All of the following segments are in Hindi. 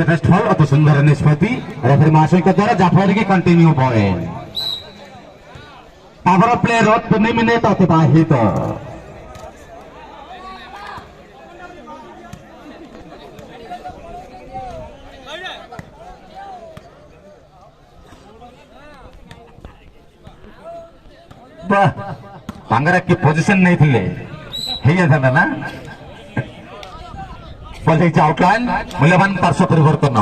टेस्ट फॉल अति सुंदर निष्पत्ति रेफरी महाशय के द्वारा जाफर की continue point power play 3 minute अतिबाहित बांगरा की पोजीशन नहीं थी था ना आउटलाइन मूल्यवान पार्श्व परिवर्तन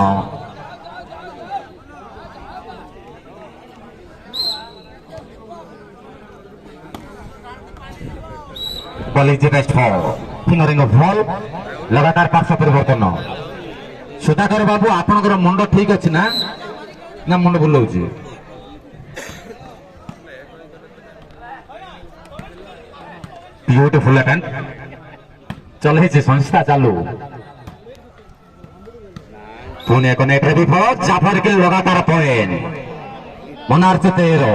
फिंगरिंग ऑफ बॉल लगातार पार्श्व परिवर्तन सुधाकर बाबू आपनकर मुंड ठीक अच्छी ना ना मुंड बुलाऊ ब्यूटीफुल अटेम्प्ट चल संस्था चालू पुणे एक नेट विफल जाफर के लगातार पॉइंट मोनार्च 13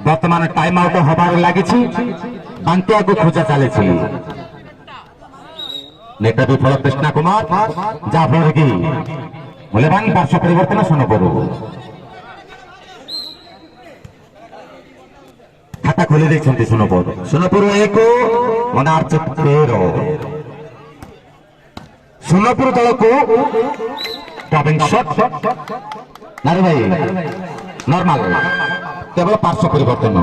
वर्तमान टाइम आउट हबार लगी बांतिया को खोजा चली नेट विफल कृष्णा कुमार जाफर की मूल्यवान पार्श्व परिवर्तन सोनपुर खाता खोली देखते सोनपुर 1 मोनार्च 13 सोनपुर दल को टॉपिंग शॉट नारे भाई नॉर्मल केवल पार्श्व परिवर्तन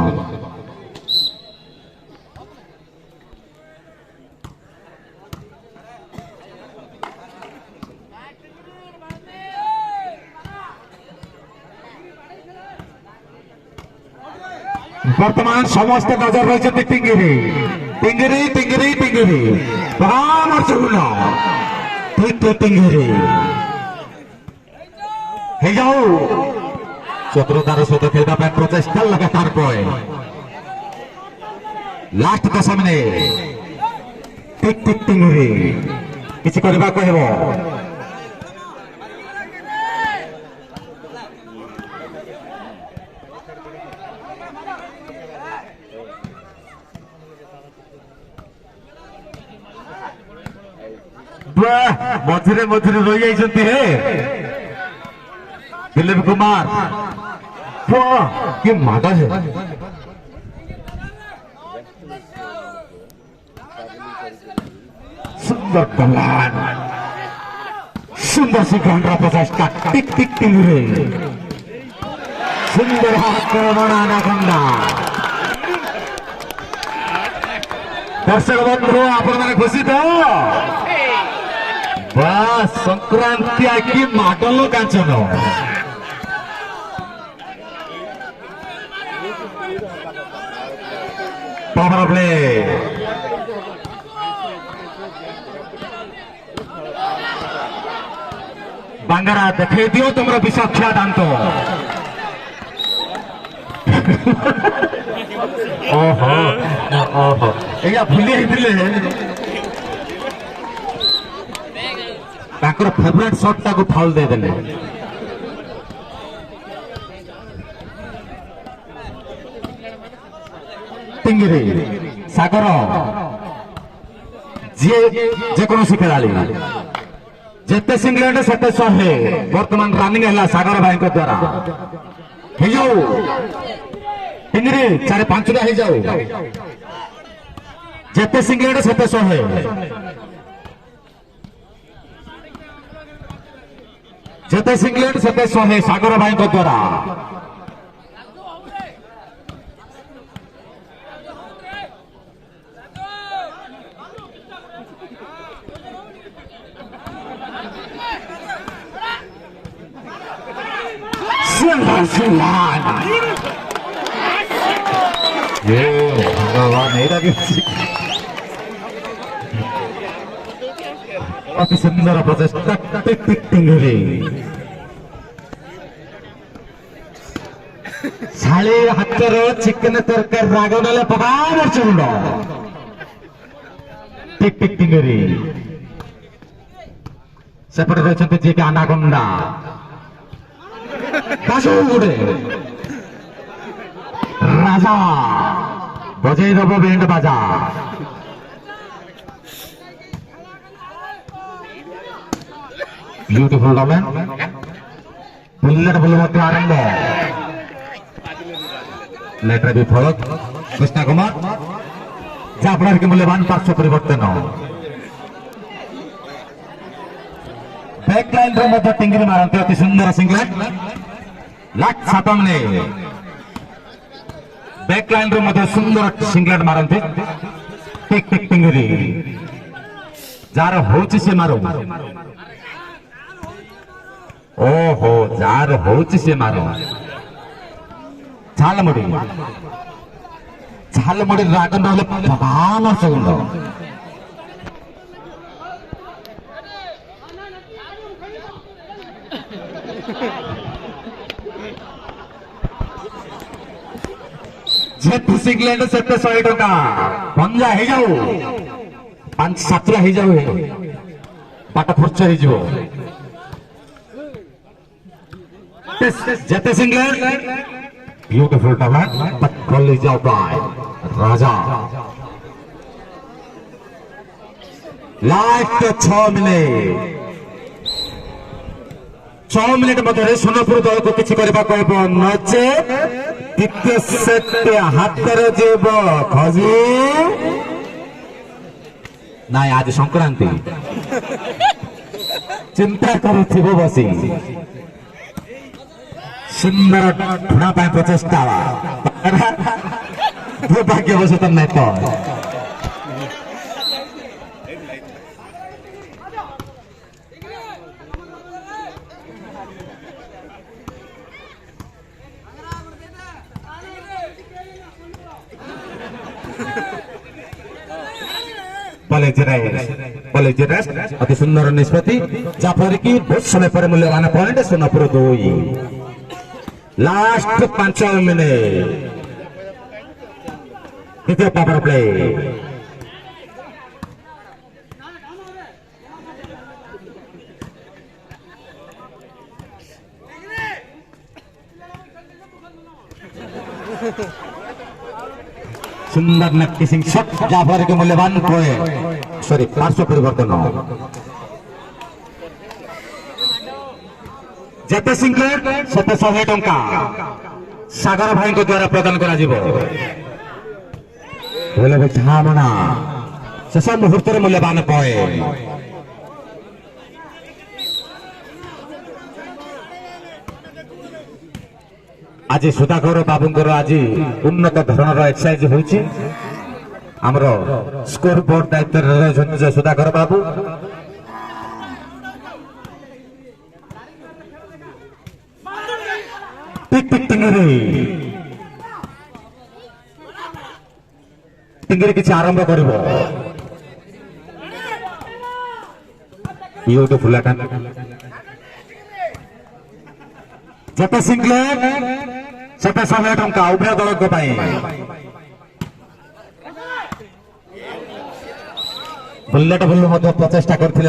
वर्तमान समस्त नजर रही टिंगिरी टिंगिरी टिंगिरी टिंगिरी टिंगिरी जाऊ चतुरतार सहित खेलने प्रचेषा लगातार पॉइंट लास्ट 10 मिनिट टिक टिक टिंगिरी किसी करबा कहबो मझे मझे रही दिलीप कुमार कि मादा है सुंदर कमान सुंदर सी 50 का टिक टिक टिंगरे सुंदर आक्रमण अनाकोंडा दर्शक बंधु आपण खुशी तो बस संक्रांति की माडल कांचन पावर प्ले बांगरा देखे दियो तुम विषक्षा दांत ओहो ओहो या भूली फेवरेट शॉट टाको फाउल दे देले टिंगिरी सागर जे कौन खेलाड़ी जेते सिंगलेट सेते 100 वर्तमान रनिंग है सागर भाई द्वारा टिंगिरी 4-5 हो जाऊ जेते सिंगलेट सेते 100 जेते सिंगलेट सेते 100 सागर भाई द्वारा अति सुंदर प्रचेषा टिंगिरी शाली हाथर चिकेन तरकारी राग ना पका चुंड टिक टिक टिंगिरी सेपटे रही जी के अनाकोंडा गोटे राजा बजाई दब बैंड बाजा ब्यूटीफुल डोमेन बुलेट बुल आरंभ लेटर विफल कृष्ण कुमार जहाँफल कि मूल्यवान पार्श्व परिवर्तन बैकलाइन टिंगरी मारती अति सुंदर सिंगलेट लाख 7 मिनिट बैकलाइन सुंदर सिंगलेट मारती टिक टिक टिंगरी जार होची से मारो ओहो जार होची से मारो झालमुड़ी रागन भान सगुंड जेते सिंगलेट सेते 100 टका पंजा हो जाऊ 5-7 हो जाऊ बाट खर्च हो जेते सिंगलेट beautiful talent but ball is out by Raja last 6 minute 6 minute मध्य सोनपुर दल को किसी करबा कहबो नचे द्वितीय सेट हातर जीव खजी नाई आज संक्रांति चिंता करुथिबो बसी सुंदर ढुणा पाए प्रचेष्टा दुर्भाग्यवशत नहीं तो अति सुंदर निष्पत्ति जहाँफल कि बहुत समय पर मूल्यवान पॉइंट सोनपुर 2 लास्ट 5 मिनिट द्वितीय पावर प्ले सुंदर नेट किसिंग शॉट जहाँफल कि मूल्यवान पॉइंट सॉरी पार्श्व परिवर्तन जेते सिंगलेट सेते 100 टंका सागर भाई को द्वारा प्रदान करा झामना शेष मुहूर्त मूल्यवान पॉइंट आज सुधाकर बाबूंकर आज उन्नत धरणर एक्सरसाइज होची आमर स्कोर बोर्ड दायित्व सुधाकर बाबू टिक टिक टिंगरी किसी आरंभ कर ब्यूटीफुल जेते सिंगलेट सेते 100 टंका उभय दल बुलेट बुल प्रचेषा करते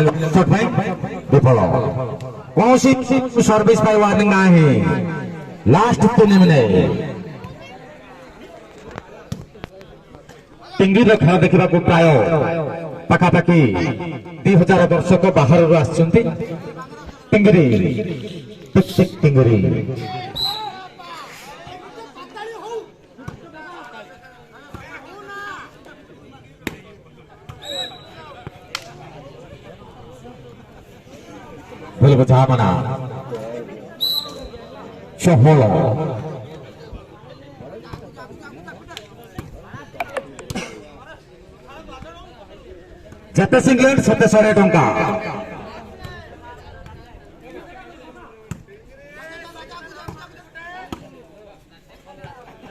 विफल कौन सर्विस वार्निंग ना लास्ट 3 मिनिट टिंगीर खेल देखा प्राय पखापाखि 2000 दर्शक बाहर आसुंती टिंगरी टिंगरी बोल झामना 16 जेते सिंगलेट सेते 100 टंका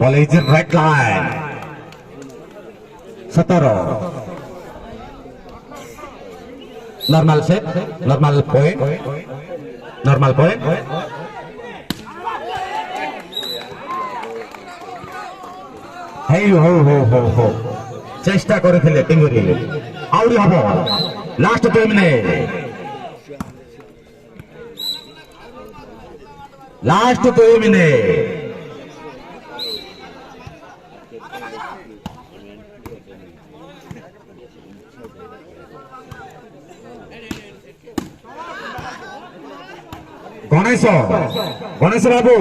college right line 17 normal set normal point हो चेष्टा करथिले टिंगरी आउरी हबो लास्ट 2 मिनिट गणेश गणेश बाबू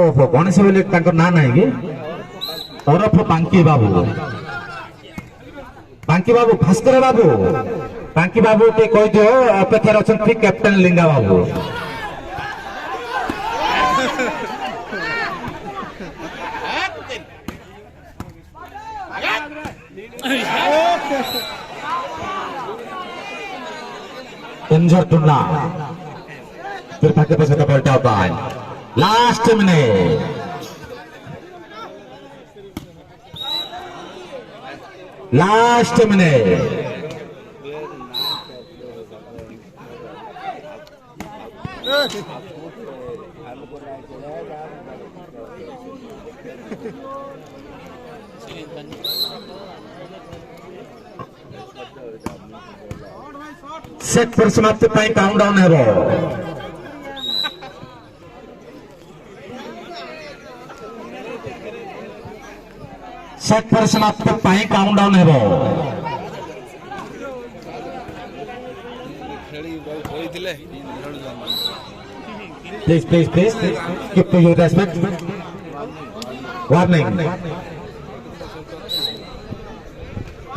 ओहो गणेश बोले ना ना कि ओरफ बांकी बाबू भास्कर बाबू बांकी बाबू के कह दियो अपेक्षा अच्छा कैप्टेन लिंगा बाबू इंजर टुना फिर भाग्य पे से पलटा होता है लास्ट मिनट सेट पर समाप्ति पाई काउंटडाउन है सेट पर समाप्ति पाई काउंटडाउन है please keep to your respect warning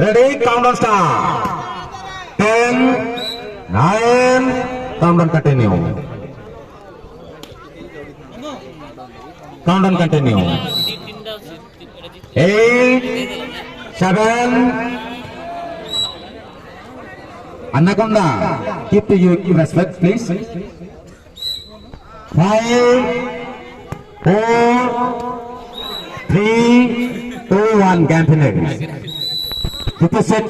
ready countdown start 10 9 countdown continue 8 7 Anaconda keep to your respect please 5 4 3 2 1 game finish. Set